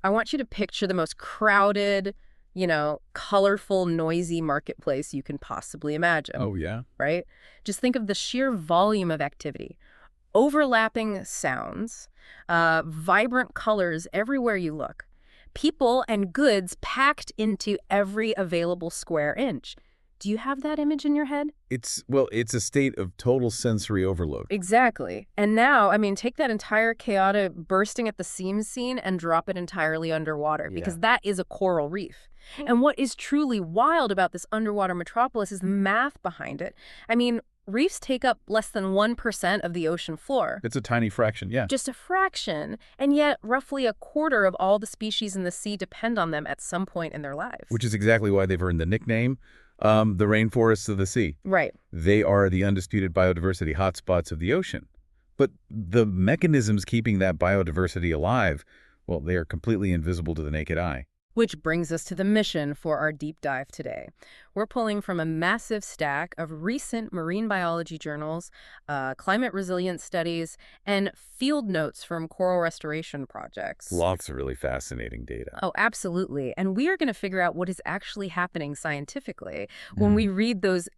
I want you to picture the most crowded, colorful, noisy marketplace you can possibly imagine. Oh, yeah? Right? Just think of the sheer volume of activity. Overlapping sounds, vibrant colors everywhere you look. People and goods packed into every available square inch. Do you have that image in your head? It's a state of total sensory overload. Exactly. And now, take that entire chaotic bursting at the seams scene and drop it entirely underwater, because that is a coral reef. And what is truly wild about this underwater metropolis is the math behind it. Reefs take up less than 1% of the ocean floor. It's a tiny fraction, yeah. Just a fraction, and yet roughly a quarter of all the species in the sea depend on them at some point in their lives. Which is exactly why they've earned the nickname, the rainforests of the sea. Right. They are the undisputed biodiversity hotspots of the ocean. But the mechanisms keeping that biodiversity alive, well, they are completely invisible to the naked eye. Which brings us to the mission for our deep dive today. We're pulling from a massive stack of recent marine biology journals, climate resilience studies, and field notes from coral restoration projects. Lots of really fascinating data. Oh, absolutely. And we are going to figure out what is actually happening scientifically when we read those,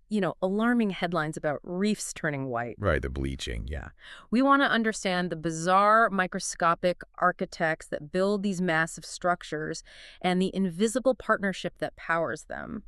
alarming headlines about reefs turning white. Right, the bleaching, yeah. We want to understand the bizarre microscopic architects that build these massive structures and the invisible partnership that powers them.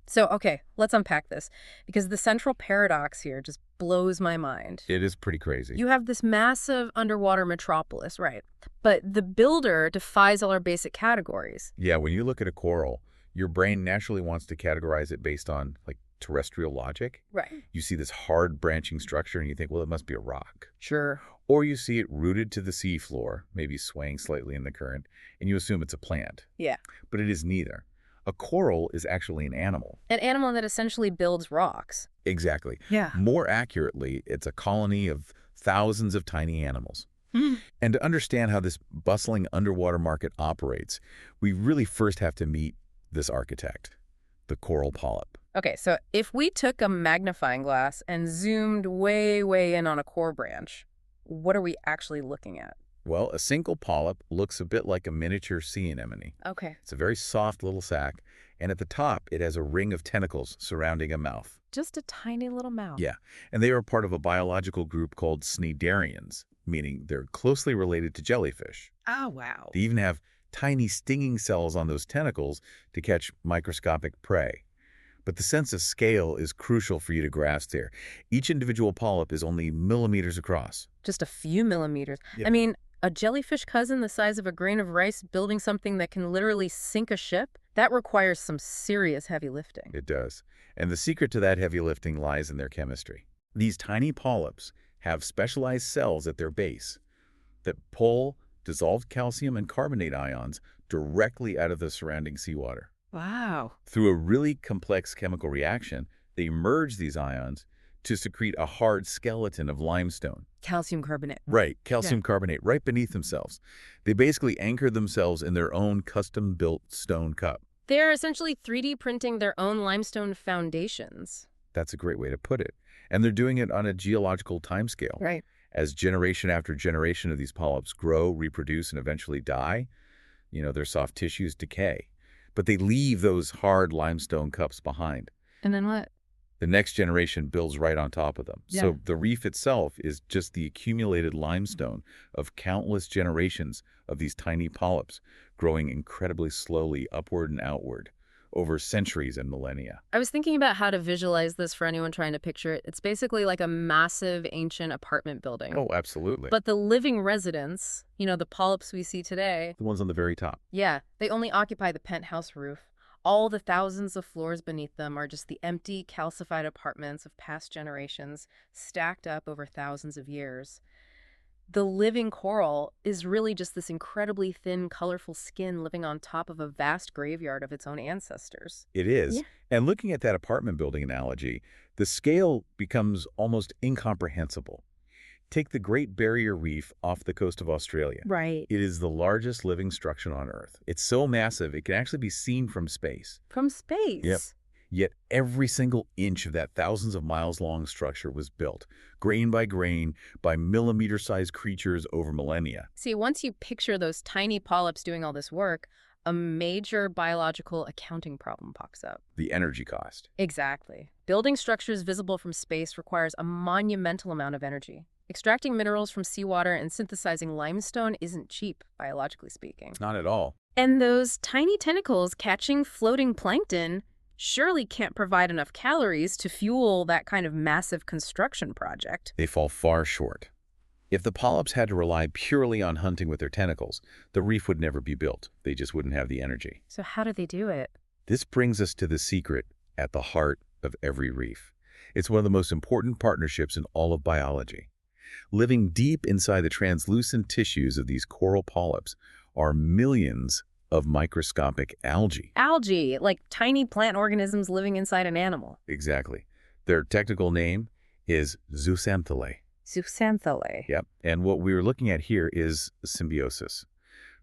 So, okay, let's unpack this, because the central paradox here just blows my mind. It is pretty crazy. You have this massive underwater metropolis, right? But the builder defies all our basic categories. Yeah, when you look at a coral, your brain naturally wants to categorize it based on, terrestrial logic. Right. You see this hard branching structure and you think, well, it must be a rock. Sure. Or you see it rooted to the seafloor, maybe swaying slightly in the current, and you assume it's a plant. Yeah. But it is neither. A coral is actually an animal. An animal that essentially builds rocks. Exactly. Yeah. More accurately, it's a colony of thousands of tiny animals. And to understand how this bustling underwater market operates, we really first have to meet this architect, the coral polyp. Okay, so if we took a magnifying glass and zoomed way, way in on a core branch, what are we actually looking at? Well, a single polyp looks a bit like a miniature sea anemone. Okay. It's a very soft little sac, and at the top, it has a ring of tentacles surrounding a mouth. Just a tiny little mouth. Yeah, and they are part of a biological group called cnidarians, meaning they're closely related to jellyfish. Oh, wow. They even have tiny stinging cells on those tentacles to catch microscopic prey. But the sense of scale is crucial for you to grasp there. Each individual polyp is only millimeters across. Just a few millimeters. Yeah. A jellyfish cousin the size of a grain of rice building something that can literally sink a ship? That requires some serious heavy lifting. It does. And the secret to that heavy lifting lies in their chemistry. These tiny polyps have specialized cells at their base that pull dissolved calcium and carbonate ions directly out of the surrounding seawater. Wow. Through a really complex chemical reaction, they merge these ions to secrete a hard skeleton of limestone. Calcium carbonate. Right, calcium carbonate right beneath themselves. They basically anchor themselves in their own custom-built stone cup. They're essentially 3D printing their own limestone foundations. That's a great way to put it. And they're doing it on a geological timescale. Right. As generation after generation of these polyps grow, reproduce, and eventually die, their soft tissues decay. But they leave those hard limestone cups behind. And then what? The next generation builds right on top of them. Yeah. So the reef itself is just the accumulated limestone of countless generations of these tiny polyps growing incredibly slowly upward and outward over centuries and millennia. I was thinking about how to visualize this for anyone trying to picture it. It's basically like a massive ancient apartment building. Oh, absolutely. But the living residents, the polyps we see today, The ones on the very top. yeah, they only occupy the penthouse roof. All the thousands of floors beneath them are just the empty, calcified apartments of past generations, stacked up over thousands of years. The living coral is really just this incredibly thin, colorful skin living on top of a vast graveyard of its own ancestors. It is. Yeah. And looking at that apartment building analogy, the scale becomes almost incomprehensible. Take the Great Barrier Reef off the coast of Australia. Right. It is the largest living structure on Earth. It's so massive, it can actually be seen from space. From space. Yep. Yet every single inch of that thousands of miles long structure was built, grain by millimeter-sized creatures over millennia. See, once you picture those tiny polyps doing all this work, a major biological accounting problem pops up. The energy cost. Exactly. Building structures visible from space requires a monumental amount of energy. Extracting minerals from seawater and synthesizing limestone isn't cheap, biologically speaking. Not at all. And those tiny tentacles catching floating plankton surely can't provide enough calories to fuel that kind of massive construction project. They fall far short. If the polyps had to rely purely on hunting with their tentacles, the reef would never be built. They just wouldn't have the energy. So how do they do it? This brings us to the secret at the heart of every reef. It's one of the most important partnerships in all of biology. Living deep inside the translucent tissues of these coral polyps are millions of microscopic algae. Algae, like tiny plant organisms living inside an animal. Exactly. Their technical name is zooxanthellae. Zooxanthellae. Yep. And what we're looking at here is symbiosis.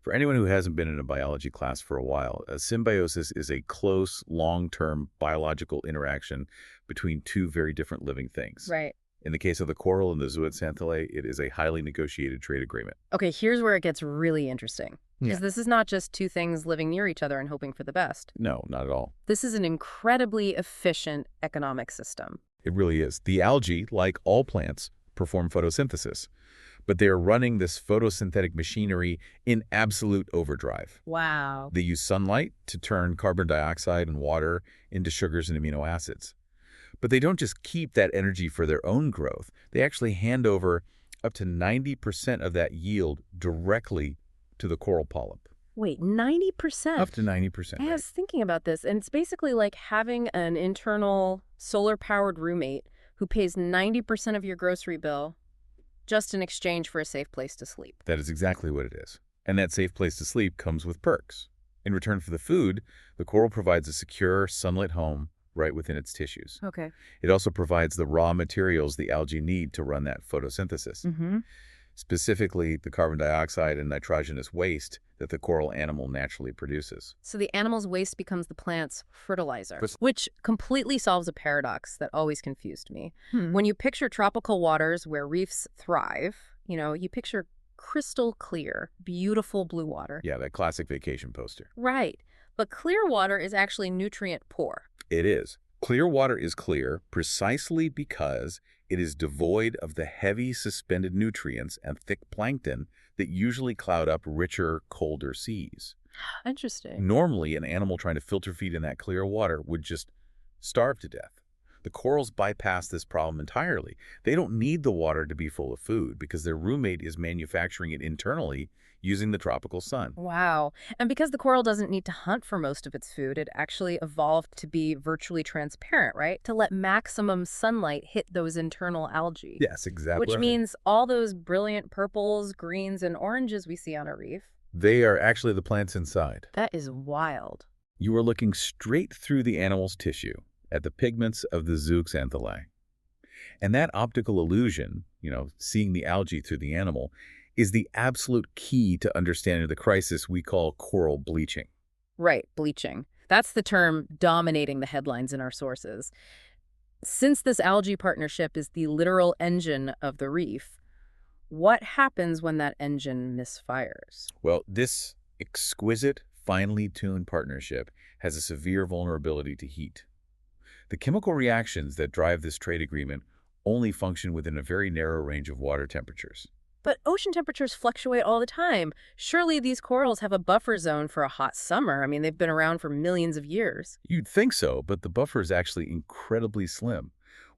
For anyone who hasn't been in a biology class for a while, a symbiosis is a close, long-term biological interaction between two very different living things. Right. In the case of the coral and the zooxanthellae, it is a highly negotiated trade agreement. Okay, here's where it gets really interesting. Because Yeah. this is not just two things living near each other and hoping for the best. No, not at all. This is an incredibly efficient economic system. It really is. The algae, like all plants, perform photosynthesis, but they are running this photosynthetic machinery in absolute overdrive. Wow. They use sunlight to turn carbon dioxide and water into sugars and amino acids. But they don't just keep that energy for their own growth. They actually hand over up to 90% of that yield directly to the coral polyp. Wait, 90%? Up to 90%. I was thinking about this, and it's basically like having an internal solar-powered roommate who pays 90% of your grocery bill just in exchange for a safe place to sleep. That is exactly what it is. And that safe place to sleep comes with perks. In return for the food, the coral provides a secure, sunlit home right within its tissues. Okay. It also provides the raw materials the algae need to run that photosynthesis, Mm-hmm. specifically the carbon dioxide and nitrogenous waste that the coral animal naturally produces. So the animal's waste becomes the plant's fertilizer, Pres- which completely solves a paradox that always confused me. When you picture tropical waters where reefs thrive, you picture crystal clear, beautiful blue water. Yeah, that classic vacation poster. Right. But clear water is actually nutrient poor. It is. Clear water is clear precisely because it is devoid of the heavy suspended nutrients and thick plankton that usually cloud up richer, colder seas. Interesting. Normally, an animal trying to filter feed in that clear water would just starve to death. The corals bypass this problem entirely. They don't need the water to be full of food because their roommate is manufacturing it internally using the tropical sun. Wow. And because the coral doesn't need to hunt for most of its food, it actually evolved to be virtually transparent, right? To let maximum sunlight hit those internal algae. Yes, exactly. Which means all those brilliant purples, greens, and oranges we see on a reef. They are actually the plants inside. That is wild. You are looking straight through the animal's tissue at the pigments of the zooxanthellae. And that optical illusion, seeing the algae through the animal, is the absolute key to understanding the crisis we call coral bleaching. Right, bleaching. That's the term dominating the headlines in our sources. Since this algae partnership is the literal engine of the reef, what happens when that engine misfires? Well, this exquisite, finely tuned partnership has a severe vulnerability to heat. The chemical reactions that drive this trade agreement only function within a very narrow range of water temperatures. But ocean temperatures fluctuate all the time. Surely these corals have a buffer zone for a hot summer. I mean, they've been around for millions of years. You'd think so, but the buffer is actually incredibly slim.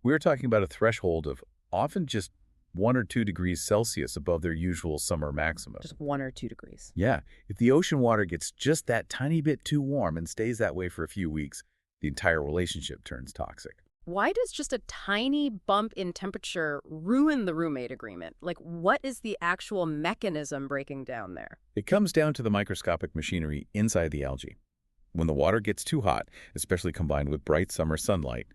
We're talking about a threshold of often just 1 or 2 degrees Celsius above their usual summer maximum. Just 1 or 2 degrees. Yeah, if the ocean water gets just that tiny bit too warm and stays that way for a few weeks, the entire relationship turns toxic. Why does just a tiny bump in temperature ruin the roommate agreement? Like, what is the actual mechanism breaking down there? It comes down to the microscopic machinery inside the algae. When the water gets too hot, especially combined with bright summer sunlight,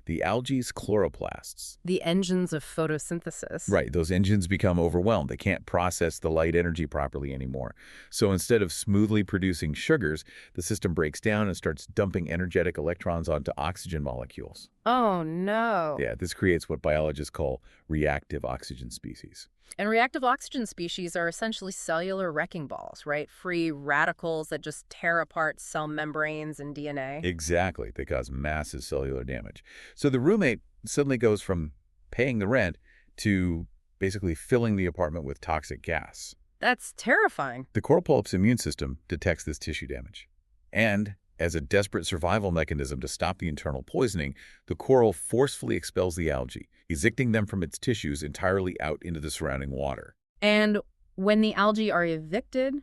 The algae's chloroplasts. The engines of photosynthesis. Right, those engines become overwhelmed. They can't process the light energy properly anymore. So instead of smoothly producing sugars, the system breaks down and starts dumping energetic electrons onto oxygen molecules. Oh, no. Yeah, this creates what biologists call reactive oxygen species. And reactive oxygen species are essentially cellular wrecking balls, right? Free radicals that just tear apart cell membranes and DNA. Exactly. They cause massive cellular damage. So the roommate suddenly goes from paying the rent to basically filling the apartment with toxic gas. That's terrifying. The coral polyp's immune system detects this tissue damage. And as a desperate survival mechanism to stop the internal poisoning, the coral forcefully expels the algae, evicting them from its tissues entirely out into the surrounding water. And when the algae are evicted,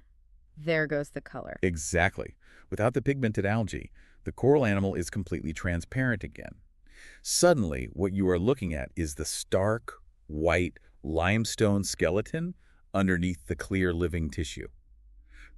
there goes the color. Exactly. Without the pigmented algae, the coral animal is completely transparent again. Suddenly, what you are looking at is the stark, white, limestone skeleton underneath the clear living tissue.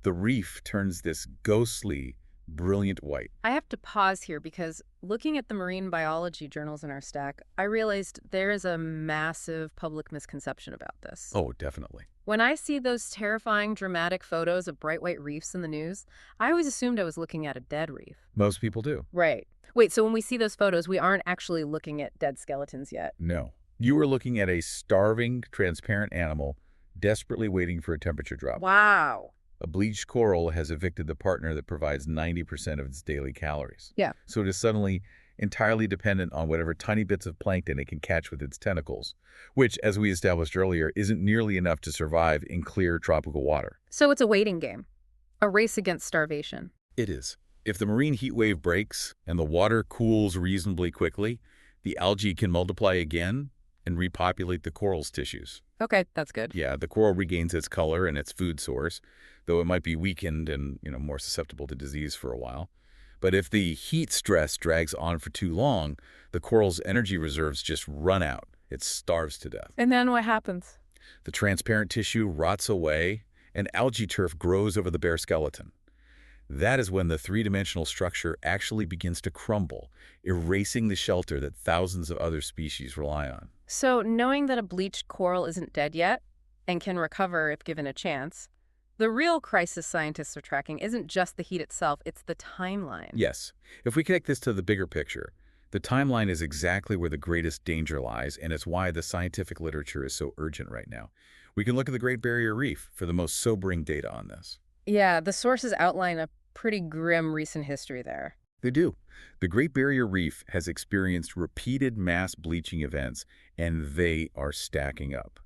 The reef turns this ghostly, brilliant white. I have to pause here because looking at the marine biology journals in our stack, I realized there is a massive public misconception about this. Oh, definitely. When I see those terrifying, dramatic photos of bright white reefs in the news, I always assumed I was looking at a dead reef. Most people do. Right. Wait, so when we see those photos, we aren't actually looking at dead skeletons yet? No. You are looking at a starving, transparent animal desperately waiting for a temperature drop. Wow. A bleached coral has evicted the partner that provides 90% of its daily calories. Yeah. So it is suddenly entirely dependent on whatever tiny bits of plankton it can catch with its tentacles, which, as we established earlier, isn't nearly enough to survive in clear tropical water. So it's a waiting game, a race against starvation. It is. If the marine heat wave breaks and the water cools reasonably quickly, the algae can multiply again and repopulate the coral's tissues. Okay, that's good. Yeah, the coral regains its color and its food source, though it might be weakened and, more susceptible to disease for a while. But if the heat stress drags on for too long, the coral's energy reserves just run out. It starves to death. And then what happens? The transparent tissue rots away, and algae turf grows over the bare skeleton. That is when the three-dimensional structure actually begins to crumble, erasing the shelter that thousands of other species rely on. So knowing that a bleached coral isn't dead yet and can recover if given a chance, the real crisis scientists are tracking isn't just the heat itself, it's the timeline. Yes. If we connect this to the bigger picture, the timeline is exactly where the greatest danger lies, and it's why the scientific literature is so urgent right now. We can look at the Great Barrier Reef for the most sobering data on this. Yeah, the sources outline a pretty grim recent history there. They do. The Great Barrier Reef has experienced repeated mass bleaching events, and they are stacking up.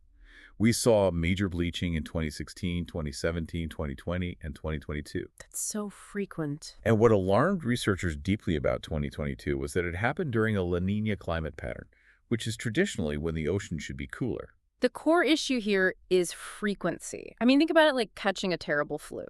We saw major bleaching in 2016, 2017, 2020, and 2022. That's so frequent. And what alarmed researchers deeply about 2022 was that it happened during a La Niña climate pattern, which is traditionally when the ocean should be cooler. The core issue here is frequency. I mean, think about it like catching a terrible flu.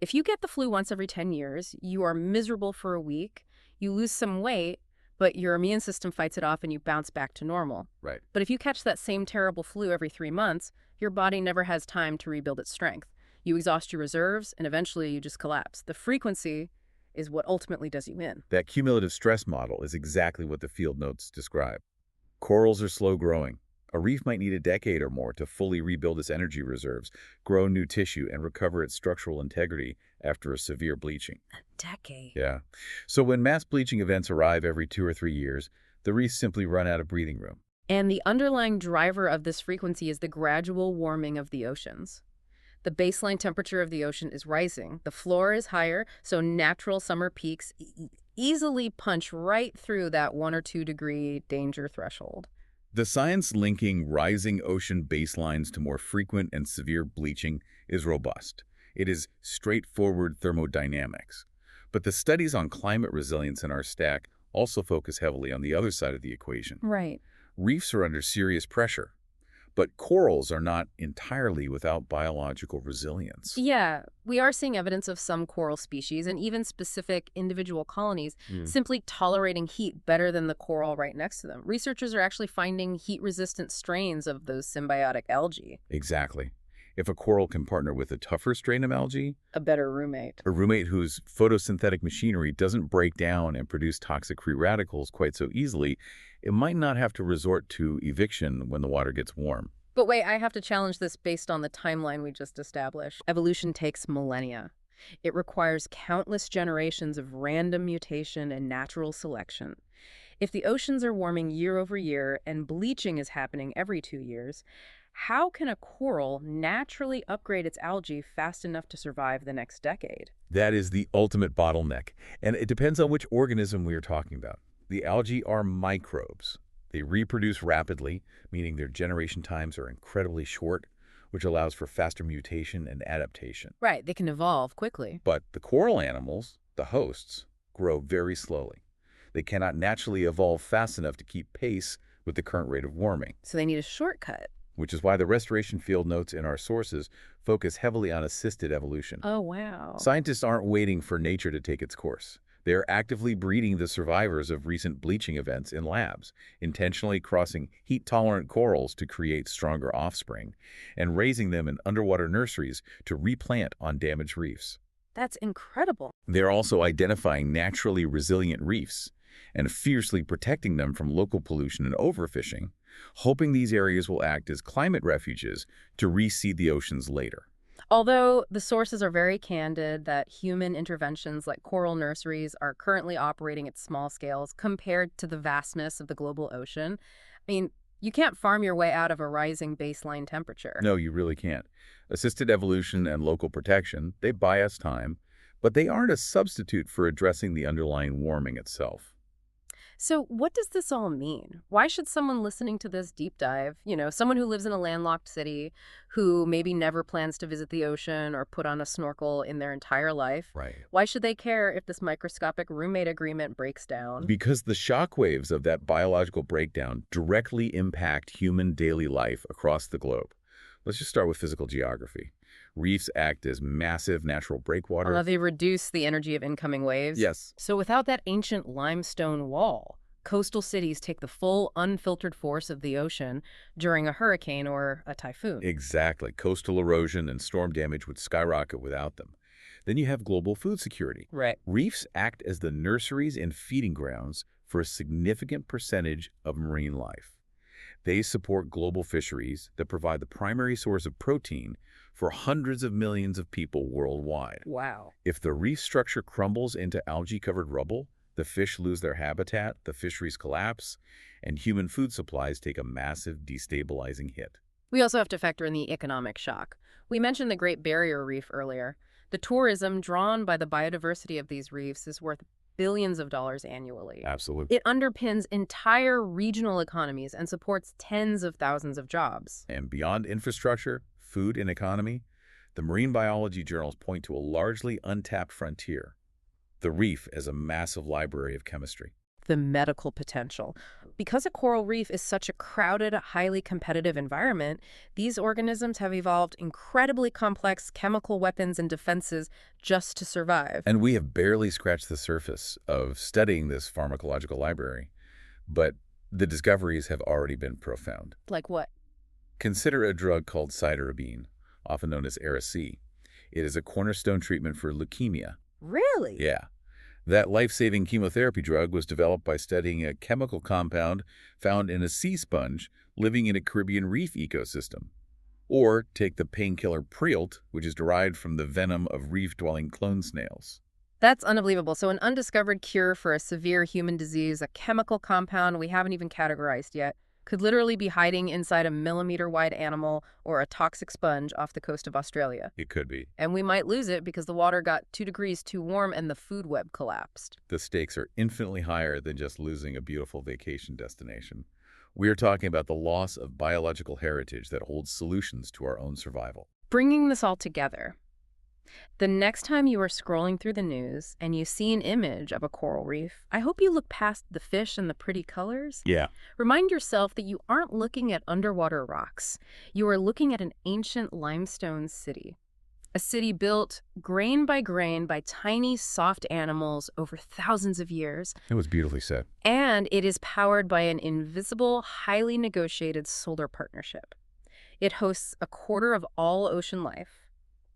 If you get the flu once every 10 years, you are miserable for a week, you lose some weight, but your immune system fights it off and you bounce back to normal. Right. But if you catch that same terrible flu every 3 months, your body never has time to rebuild its strength. You exhaust your reserves, and eventually you just collapse. The frequency is what ultimately does you in. That cumulative stress model is exactly what the field notes describe. Corals are slow growing. A reef might need a decade or more to fully rebuild its energy reserves, grow new tissue, and recover its structural integrity after a severe bleaching. A decade? Yeah. So when mass bleaching events arrive every 2 or 3 years, the reefs simply run out of breathing room. And the underlying driver of this frequency is the gradual warming of the oceans. The baseline temperature of the ocean is rising. The floor is higher, so natural summer peaks easily punch right through that 1 or 2 degree danger threshold. The science linking rising ocean baselines to more frequent and severe bleaching is robust. It is straightforward thermodynamics. But the studies on climate resilience in our stack also focus heavily on the other side of the equation. Right. Reefs are under serious pressure, but corals are not entirely without biological resilience. Yeah, we are seeing evidence of some coral species and even specific individual colonies simply tolerating heat better than the coral right next to them. Researchers are actually finding heat-resistant strains of those symbiotic algae. Exactly. If a coral can partner with a tougher strain of algae, A better roommate. a roommate whose photosynthetic machinery doesn't break down and produce toxic free radicals quite so easily, it might not have to resort to eviction when the water gets warm. But wait, I have to challenge this based on the timeline we just established. Evolution takes millennia. It requires countless generations of random mutation and natural selection. If the oceans are warming year over year and bleaching is happening every 2 years, how can a coral naturally upgrade its algae fast enough to survive the next decade? That is the ultimate bottleneck, and it depends on which organism we are talking about. The algae are microbes. They reproduce rapidly, meaning their generation times are incredibly short, which allows for faster mutation and adaptation. Right, they can evolve quickly. But the coral animals, the hosts, grow very slowly. They cannot naturally evolve fast enough to keep pace with the current rate of warming, So they need a shortcut. which is why the restoration field notes in our sources focus heavily on assisted evolution. Oh, wow. Scientists aren't waiting for nature to take its course. They are actively breeding the survivors of recent bleaching events in labs, intentionally crossing heat-tolerant corals to create stronger offspring, and raising them in underwater nurseries to replant on damaged reefs. That's incredible. They're also identifying naturally resilient reefs and fiercely protecting them from local pollution and overfishing, hoping these areas will act as climate refuges to reseed the oceans later. Although the sources are very candid that human interventions like coral nurseries are currently operating at small scales compared to the vastness of the global ocean, I mean, you can't farm your way out of a rising baseline temperature. No, you really can't. Assisted evolution and local protection, they buy us time, but they aren't a substitute for addressing the underlying warming itself. So what does this all mean? Why should someone listening to this deep dive, someone who lives in a landlocked city, who maybe never plans to visit the ocean or put on a snorkel in their entire life, Right. why should they care if this microscopic roommate agreement breaks down? Because the shockwaves of that biological breakdown directly impact human daily life across the globe. Let's just start with physical geography. Reefs act as massive natural breakwaters. They reduce the energy of incoming waves. Yes. So without that ancient limestone wall, coastal cities take the full unfiltered force of the ocean during a hurricane or a typhoon. Exactly. Coastal erosion and storm damage would skyrocket without them. Then you have global food security. Right. Reefs act as the nurseries and feeding grounds for a significant percentage of marine life. They support global fisheries that provide the primary source of protein for hundreds of millions of people worldwide. Wow. If the reef structure crumbles into algae-covered rubble, the fish lose their habitat, the fisheries collapse, and human food supplies take a massive destabilizing hit. We also have to factor in the economic shock. We mentioned the Great Barrier Reef earlier. The tourism drawn by the biodiversity of these reefs is worth billions of dollars annually. Absolutely. It underpins entire regional economies and supports tens of thousands of jobs. And beyond infrastructure, food, and economy, the marine biology journals point to a largely untapped frontier, the reef as a massive library of chemistry. The medical potential. Because a coral reef is such a crowded, highly competitive environment, these organisms have evolved incredibly complex chemical weapons and defenses just to survive. And we have barely scratched the surface of studying this pharmacological library, but the discoveries have already been profound. Like what? Consider a drug called cytarabine, often known as Ara-C. It is a cornerstone treatment for leukemia. Really? Yeah. That life-saving chemotherapy drug was developed by studying a chemical compound found in a sea sponge living in a Caribbean reef ecosystem. Or take the painkiller Prialt, which is derived from the venom of reef-dwelling clone snails. That's unbelievable. So an undiscovered cure for a severe human disease, a chemical compound we haven't even categorized yet, could literally be hiding inside a millimeter-wide animal or a toxic sponge off the coast of Australia. It could be. And we might lose it because the water got 2 degrees too warm and the food web collapsed. The stakes are infinitely higher than just losing a beautiful vacation destination. We are talking about the loss of biological heritage that holds solutions to our own survival. Bringing this all together, the next time you are scrolling through the news and you see an image of a coral reef, I hope you look past the fish and the pretty colors. Yeah. Remind yourself that you aren't looking at underwater rocks. You are looking at an ancient limestone city. A city built grain by tiny, soft animals over thousands of years. It was beautifully said. And it is powered by an invisible, highly negotiated solar partnership. It hosts a quarter of all ocean life,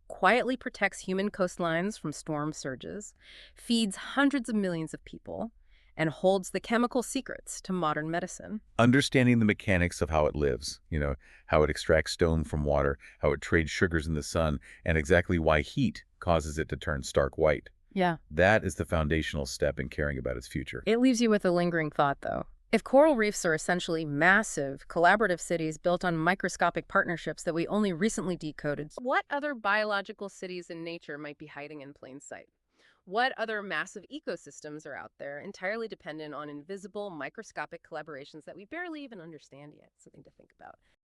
quietly protects human coastlines from storm surges, feeds hundreds of millions of people, and holds the chemical secrets to modern medicine. Understanding the mechanics of how it lives, how it extracts stone from water, how it trades sugars in the sun, and exactly why heat causes it to turn stark white. Yeah. That is the foundational step in caring about its future. It leaves you with a lingering thought, though. If coral reefs are essentially massive, collaborative cities built on microscopic partnerships that we only recently decoded, what other biological cities in nature might be hiding in plain sight? What other massive ecosystems are out there entirely dependent on invisible, microscopic collaborations that we barely even understand yet? Something to think about.